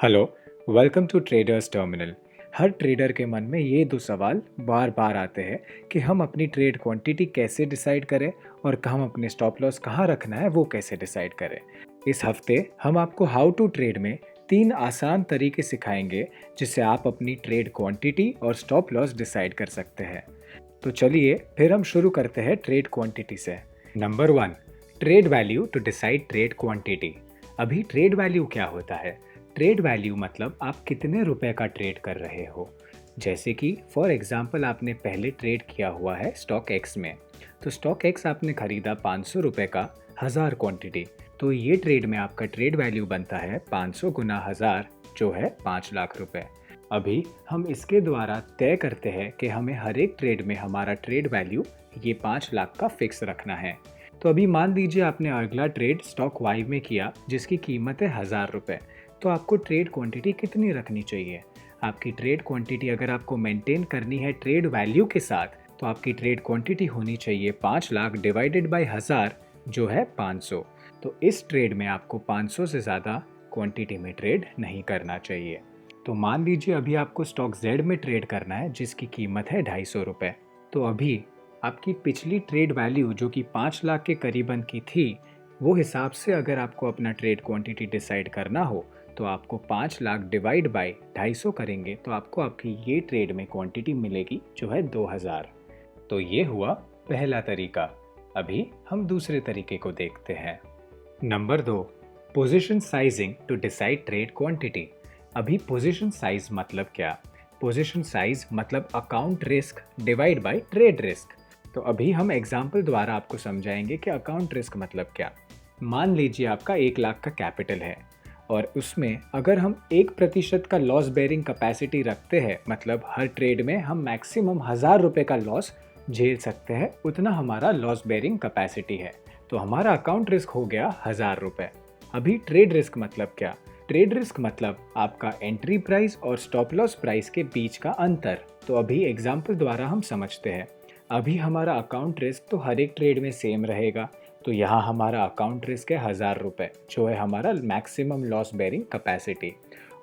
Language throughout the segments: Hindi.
Hello, welcome to traders terminal. हर ट्रेडर के मन में ये दो सवाल बार बार आते हैं कि हम अपनी ट्रेड क्वांटिटी कैसे डिसाइड करें और हम अपने स्टॉप लॉस कहाँ रखना है वो कैसे डिसाइड करें। इस हफ्ते हम आपको हाउ टू ट्रेड में 3 आसान तरीके सिखाएंगे जिससे आप अपनी ट्रेड क्वांटिटी और स्टॉप लॉस डिसाइड कर सकते हैं। तो चलिए फिर हम शुरू करते हैं ट्रेड क्वांटिटी से। Number 1, trade value to decide trade quantity. अभी ट्रेड वैल्यू क्या होता है? ट्रेड वैल्यू मतलब आप कितने रुपए का ट्रेड कर रहे हो। जैसे कि फॉर एग्जांपल आपने पहले ट्रेड किया हुआ है स्टॉक एक्स में, तो स्टॉक एक्स आपने खरीदा 500 रुपए का 1000 क्वांटिटी, तो ये ट्रेड में आपका ट्रेड वैल्यू बनता है 500 गुना 1000 जो है 5 लाख रुपए। अभी हम इसके द्वारा तय करते हैं कि हमें हर एक ट्रेड में हमारा ट्रेड वैल्यू ये 5 लाख का फिक्स रखना है। तो अभी मान लीजिए आपने अगला ट्रेड स्टॉक वाई में किया जिसकी कीमत है 1000 रुपये, तो आपको ट्रेड क्वांटिटी कितनी रखनी चाहिए? आपकी ट्रेड क्वांटिटी अगर आपको मेंटेन करनी है ट्रेड वैल्यू के साथ, तो आपकी ट्रेड क्वांटिटी होनी चाहिए 5 लाख डिवाइडेड बाय 1000 जो है 500। तो इस ट्रेड में आपको 500 से ज़्यादा क्वांटिटी में ट्रेड नहीं करना चाहिए। तो मान लीजिए अभी आपको स्टॉक जेड में ट्रेड करना है जिसकी कीमत है 250 रुपये। तो अभी आपकी पिछली ट्रेड वैल्यू जो कि 5 लाख के करीबन की थी, वो हिसाब से अगर आपको अपना ट्रेड क्वांटिटी डिसाइड करना हो तो आपको 5 लाख डिवाइड बाय 250 करेंगे तो आपको आपकी ये ट्रेड में क्वांटिटी मिलेगी जो है 2000। तो ये हुआ पहला तरीका। अभी हम दूसरे तरीके को देखते हैं। Number 2, position sizing to decide trade quantity. अभी पोजीशन साइज मतलब क्या? पोजीशन साइज मतलब account risk divide by trade risk. तो अभी हम एग्जाम्पल द्वारा आपको समझाएंगे कि अकाउंट रिस्क मतलब क्या। मान लीजिए आपका 1 लाख का कैपिटल है और उसमें अगर हम 1% का लॉस बेरिंग कैपेसिटी रखते हैं, मतलब हर ट्रेड में हम मैक्सिमम 1000 रुपये का लॉस झेल सकते हैं, उतना हमारा लॉस बेरिंग कैपेसिटी है, तो हमारा अकाउंट रिस्क हो गया 1000 रुपये। अभी ट्रेड रिस्क मतलब क्या? ट्रेड रिस्क मतलब आपका एंट्री प्राइस और स्टॉप लॉस प्राइस के बीच का अंतर। तो अभी एग्जाम्पल द्वारा हम समझते हैं। अभी हमारा अकाउंट रिस्क तो हर एक ट्रेड में सेम रहेगा, तो यहाँ हमारा अकाउंट रिस्क है 1000 रुपये जो है हमारा मैक्सिमम लॉस बेरिंग कैपेसिटी।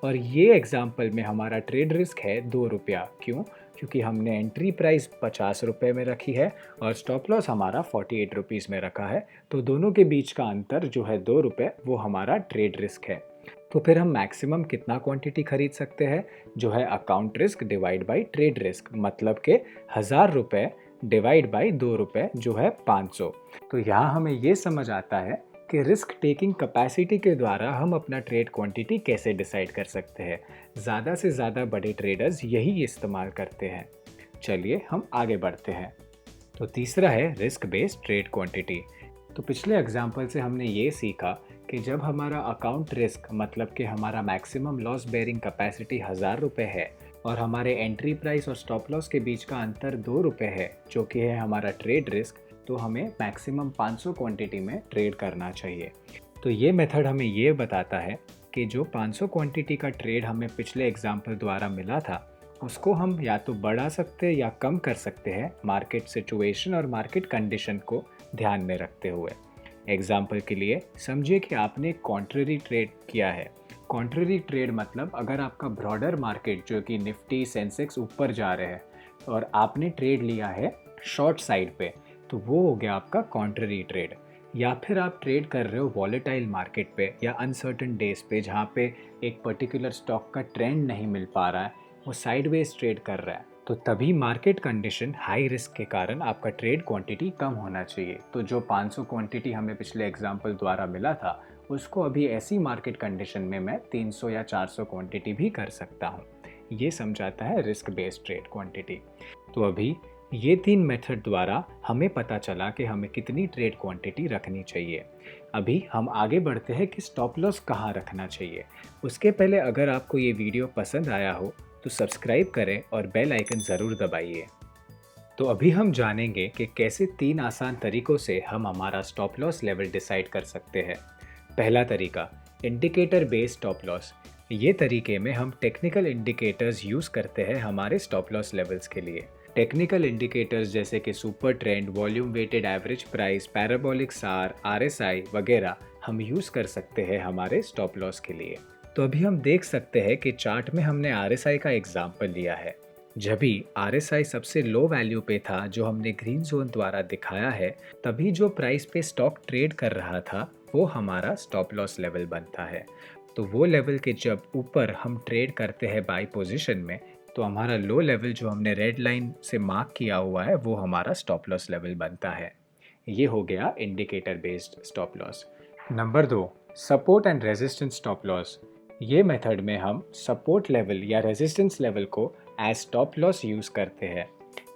और ये एग्जाम्पल में हमारा ट्रेड रिस्क है 2 रुपया। क्यों? क्योंकि हमने एंट्री प्राइस 50 रुपये में रखी है और स्टॉप लॉस हमारा 48 रुपीज़ में रखा है, तो दोनों के बीच का अंतर जो है 2 रुपये वो हमारा ट्रेड रिस्क है। तो फिर हम मैक्सिमम कितना क्वांटिटी खरीद सकते हैं? जो है account risk divide by trade risk, मतलब के 1000 रुपये डिवाइड बाई 2 रुपये जो है 500। तो यहाँ हमें ये समझ आता है कि रिस्क टेकिंग कैपेसिटी के द्वारा हम अपना ट्रेड क्वांटिटी कैसे डिसाइड कर सकते हैं। ज़्यादा से ज़्यादा बड़े ट्रेडर्स यही इस्तेमाल करते हैं। चलिए हम आगे बढ़ते हैं। तो तीसरा है रिस्क बेस्ड ट्रेड क्वांटिटी। तो पिछले एग्जाम्पल से हमने ये सीखा कि जब हमारा अकाउंट रिस्क मतलब कि हमारा मैक्सिमम लॉस बेरिंग कैपेसिटी 1000 रुपये है और हमारे एंट्री प्राइस और स्टॉप लॉस के बीच का अंतर 2 रुपये है जो कि है हमारा ट्रेड रिस्क, तो हमें मैक्सिमम 500 क्वांटिटी में ट्रेड करना चाहिए। तो ये मेथड हमें ये बताता है कि जो 500 क्वांटिटी का ट्रेड हमें पिछले एग्जाम्पल द्वारा मिला था उसको हम या तो बढ़ा सकते या कम कर सकते हैं मार्केट सिचुएशन और मार्केट कंडीशन को ध्यान में रखते हुए। एग्जाम्पल के लिए समझिए कि आपने कॉन्ट्ररी ट्रेड किया है। कॉन्ट्ररी ट्रेड मतलब अगर आपका ब्रॉडर मार्केट जो कि निफ्टी सेंसेक्स ऊपर जा रहे हैं और आपने ट्रेड लिया है शॉर्ट साइड पे, तो वो हो गया आपका कॉन्ट्ररी ट्रेड। या फिर आप ट्रेड कर रहे हो वॉलेटाइल मार्केट पे या अनसर्टन डेज पे जहाँ पे एक पर्टिकुलर स्टॉक का ट्रेंड नहीं मिल पा रहा है, वो साइडवेज ट्रेड कर रहा है, तो तभी मार्केट कंडीशन हाई रिस्क के कारण आपका ट्रेड क्वांटिटी कम होना चाहिए। तो जो 500 क्वांटिटी हमें पिछले एग्जाम्पल द्वारा मिला था उसको अभी ऐसी मार्केट कंडीशन में मैं 300 या 400 क्वांटिटी भी कर सकता हूँ। ये समझाता है रिस्क बेस्ड ट्रेड क्वांटिटी। तो अभी ये 3 मेथड द्वारा हमें पता चला कि हमें कितनी ट्रेड क्वांटिटी रखनी चाहिए। अभी हम आगे बढ़ते हैं कि स्टॉप लॉस कहाँ रखना चाहिए। उसके पहले अगर आपको ये वीडियो पसंद आया हो तो सब्सक्राइब करें और बेल आइकन ज़रूर दबाइए। तो अभी हम जानेंगे कि कैसे 3 आसान तरीकों से हम हमारा स्टॉप लॉस लेवल डिसाइड कर सकते हैं। पहला तरीका, इंडिकेटर बेस्ड स्टॉप लॉस। ये तरीके में हम टेक्निकल इंडिकेटर्स यूज़ करते हैं हमारे स्टॉप लॉस लेवल्स के लिए। टेक्निकल इंडिकेटर्स जैसे कि super trend, volume weighted average price, parabolic SAR, RSI वगैरह हम यूज़ कर सकते हैं हमारे स्टॉप लॉस के लिए। तो अभी हम देख सकते हैं कि चार्ट में हमने RSI का एग्जाम्पल लिया है। जब भी RSI सबसे लो वैल्यू पे था जो हमने ग्रीन जोन द्वारा दिखाया है, तभी जो प्राइस पे स्टॉक ट्रेड कर रहा था वो हमारा स्टॉप लॉस लेवल बनता है। तो वो लेवल के जब ऊपर हम ट्रेड करते हैं बाई पोजीशन में, तो हमारा लो लेवल जो हमने रेड लाइन से मार्क किया हुआ है वो हमारा स्टॉप लॉस लेवल बनता है। ये हो गया indicator based stop loss. Number 2, support and resistance stop loss. ये मेथड में हम सपोर्ट लेवल या रेजिस्टेंस लेवल को एज स्टॉप लॉस यूज़ करते हैं।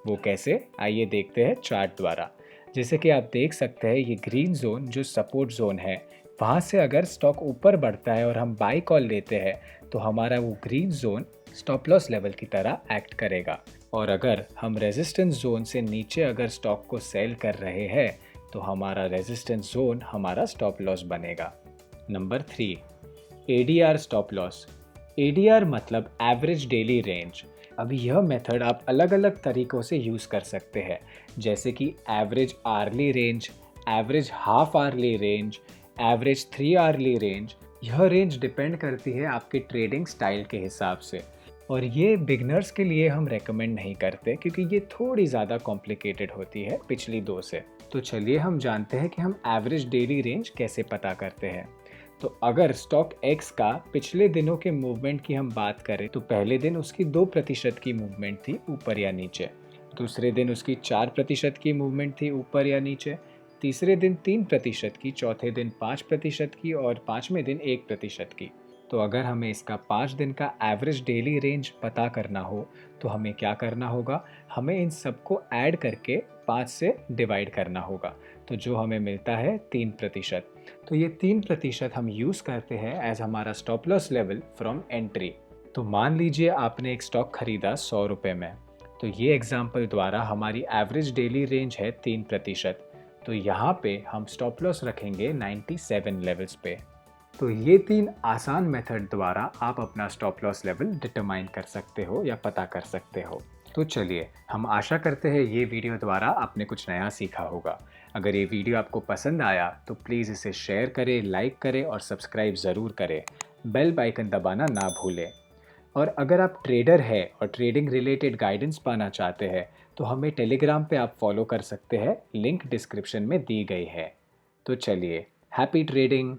वो कैसे, आइए देखते हैं चार्ट द्वारा। जैसे कि आप देख सकते हैं ये ग्रीन जोन जो सपोर्ट जोन है, वहाँ से अगर स्टॉक ऊपर बढ़ता है और हम बाई कॉल लेते हैं तो हमारा वो green zone stop loss level की तरह एक्ट करेगा। और अगर हम रेजिस्टेंस जोन से नीचे अगर स्टॉक को सेल कर रहे हैं तो हमारा रेजिस्टेंस जोन हमारा स्टॉप लॉस बनेगा। Number 3, ADR stop loss. ADR मतलब एवरेज डेली रेंज। अभी यह मेथड आप अलग अलग तरीक़ों से यूज़ कर सकते हैं, जैसे कि average hourly range, average half hourly range, average 3 hourly range. यह रेंज डिपेंड करती है आपके ट्रेडिंग स्टाइल के हिसाब से, और ये बिगनर्स के लिए हम रेकमेंड नहीं करते क्योंकि ये थोड़ी ज़्यादा कॉम्प्लिकेटेड होती है पिछली 2 से। तो चलिए हम जानते हैं कि हम एवरेज डेली रेंज कैसे पता करते हैं। तो अगर स्टॉक X का पिछले दिनों के मूवमेंट की हम बात करें तो पहले दिन उसकी 2% की मूवमेंट थी ऊपर या नीचे, दूसरे दिन उसकी 4% की मूवमेंट थी ऊपर या नीचे, तीसरे दिन 3% की, चौथे दिन 5% की और पाँचवें दिन 1% की। तो अगर हमें इसका 5 दिन का एवरेज डेली रेंज पता करना हो तो हमें क्या करना होगा, हमें इन सबको ऐड करके 5 से डिवाइड करना होगा, तो जो हमें मिलता है 3%। तो ये 3% हम यूज़ करते हैं एज हमारा stop loss level from entry. तो मान लीजिए आपने एक स्टॉक खरीदा 100 रुपये में, तो ये एग्जाम्पल द्वारा हमारी एवरेज डेली रेंज है 3%। तो यहाँ पे हम स्टॉप लॉस रखेंगे 97 लेवल्स पे। तो ये 3 आसान मेथड द्वारा आप अपना स्टॉप लॉस लेवल डिटरमाइन कर सकते हो या पता कर सकते हो। तो चलिए, हम आशा करते हैं ये वीडियो द्वारा आपने कुछ नया सीखा होगा। अगर ये वीडियो आपको पसंद आया तो प्लीज़ इसे शेयर करें, लाइक करें और सब्सक्राइब ज़रूर करें। बेल आइकन दबाना ना भूलें। और अगर आप ट्रेडर हैं और ट्रेडिंग रिलेटेड गाइडेंस पाना चाहते हैं तो हमें टेलीग्राम पे आप फॉलो कर सकते हैं, लिंक डिस्क्रिप्शन में दी गई है। तो चलिए, हैप्पी ट्रेडिंग।